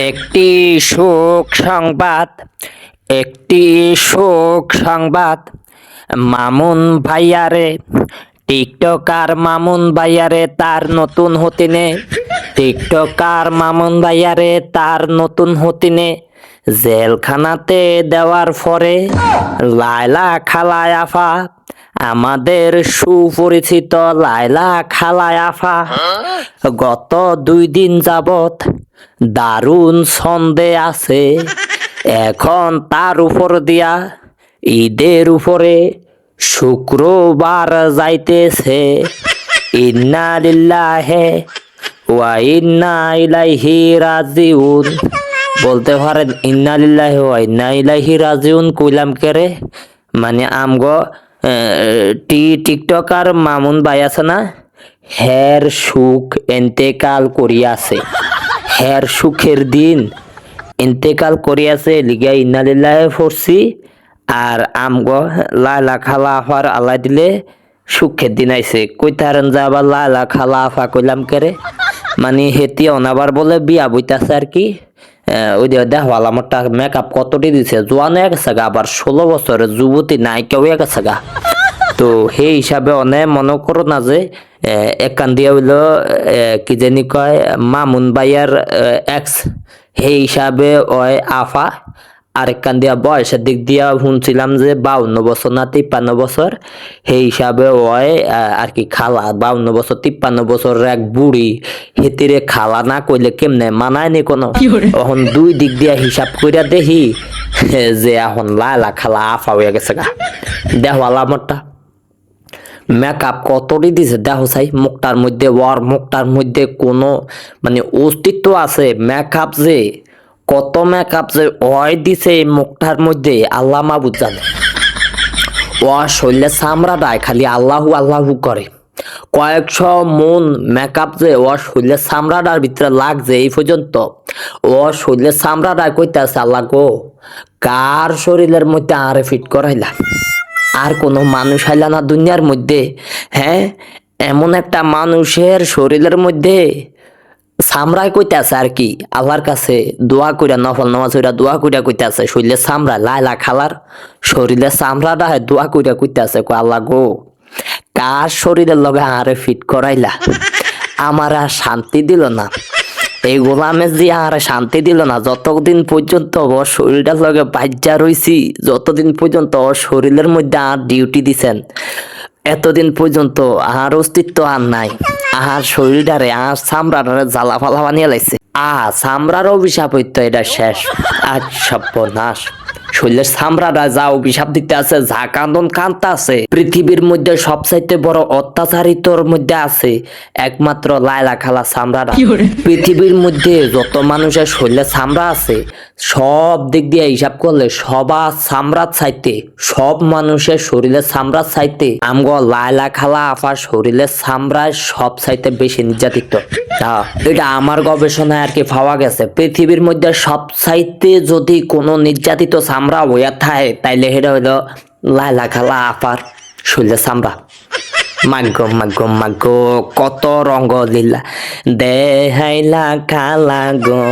একটি শোক সংবাদ, একটি শোক সংবাদ। মামুন ভাইয়ারে, টিকটকার মামুন ভাইয়ারে তার নতুন হতিনে, টিকটকার মামুন ভাইয়ারে তার নতুন হতিনে জেলখানাতে দেওয়ার পরে লায়লা খালায় আফা, আমাদের সুপরিচিত লায়লা খালায় আফা গত 2 দিন যাবত দারুণ ছন্দে আছে। এখন তার উপর দিয়া ঈদের উপরে শুক্রবার যাইতেছে। ইন্না লিল্লাহি ওয়া ইন্না ইলাইহি রাজিউন। বলতে পারেন ইন্না লিল্লাহি ওয়া ইন্না ইলাইহি রাজিউন কইলাম কেরে, মানে আমগো টিকটকার মামুন ভাই আছে না, হের সুখ এন্তেকাল করিয়াছে, হের সুখের দিন ইন্তেকাল করিয়াছে লিগা ইন্না লিল্লাহি পড়ছি। আর আমগো লায়লা খালা আফার আল্লাহ দিলে সুখের দিন আইছে। কইতারেন যে আবার লায়লা খালা আফা কইলাম কেরে, মানে হেতি অনাবার বলে বিয়া বইতাছে আর কি। ওই দেখো আলামটা মেকআপ কতটি দিছে, জোয়ান হয়ে গেছে গা, আবার 16 বছরের যুবতী নায়িকা হয়ে গেছে গা। তো সেই হিসাবে অনেক মনে করো না যে একান দিয়া হইলো কি জানি কয় মামুন ভাইয়ার এক্স, সেই হিসাবে ওই আফা। আর একান দিয়া বয়সের দিক দিয়া শুনছিলাম যে 52 বছর না 53 বছর, সেই হিসাবে ওই আর কি খালা। 52 বছর 53 বছরের এক বুড়ি হেতিরে খালা না কইলে কেমনে মানায় নি কোনো। এখন 2 দিক দিয়া হিসাব কইরা দেখি যে এখন লায়লা খালা আফা হয়ে গেছে গা। দেখো আলামতটা মেকআপ কতটি দিছে দেখো চাই, মুখটার মধ্যে ওর মুখটার মধ্যে কোনো মানে অস্তিত্ব আছে। মেকআপ যে কত মেকআপ যে ওই দিছে এই মুখটার মধ্যে আল্লাহ মাবুদ জানে। ও শরীরে চামড়া দেয় খালি আল্লাহু আল্লাহু করে, কয়েকশো মন মেকআপ যে ও শরীরে চামড়াটার ভিতরে লাগছে এই পর্যন্ত। ও শরীরে চামড়াটা কইতাছে আল্লাহ গো, কার শরীরের মধ্যে আরে ফিট করাইলা, আর কোনো মানুষ আইলা না দুনিয়ার মধ্যে? হ্যাঁ, এমন একটা মানুষের শরীরের মধ্যে চামড়ায় কইতাছে আর কি আল্লাহর কাছে দোয়া কইরা, নফল নামাজ কইরা দোয়া কইরা কইতাছে শরীরে চামড়া লায়লা খালার শরীরে চামড়াটা দোয়া কইরা কইতাছে আল্লাহ গো, কার শরীরের লগে আরে ফিট করাইলা, আমার আর শান্তি দিল না। এই গোলামে যে আর শান্তি দিল না যতদিন পর্যন্ত ওর শরীরটার লগে বাজ্যা রইছি, যতদিন পর্যন্ত ওর শরীরের মধ্যে আর ডিউটি দিছেন, এতদিন পর্যন্ত আর অস্তিত্ব আর নাই। আর শরীরটারে আর চামড়াটারে জ্বালা ফালা বানিয়ে লাইছে। চামড়ার অভিশাপ হইতো এটা শেষ। আজ সর্বনাশ, শরীরের চামড়াটা যা অভিশাপ দিতে আছে, যা কান্দন কান্তা আছে। পৃথিবীর মধ্যে সবচাইতে বড় অত্যাচারিতর মধ্যে আছে একমাত্র লায়লা খালা চামড়াটা। পৃথিবীর মধ্যে যত মানুষের শরীরে চামড়া আছে সব দিক দিয়ে হিসাব করলে সবার চামড়ার চাইতে, সব মানুষের শরীরের চামড়ার চাইতে আমগো লায়লা খালা আফার শরীরের চামড়ায় সব চাইতে বেশি নির্যাতিত। এটা আমার গবেষণায় আর কি পাওয়া গেছে। পৃথিবীর মধ্যে সব চাইতে যদি কোনো নির্যাতিত চামড়া হইয়া থাকে তাইলে সেটা হইলো লায়লা খালা আফার শরীরের চামড়া। মাগো মাগো মাগো কত রঙ্গ লীলা দেহাইলা খালা গো।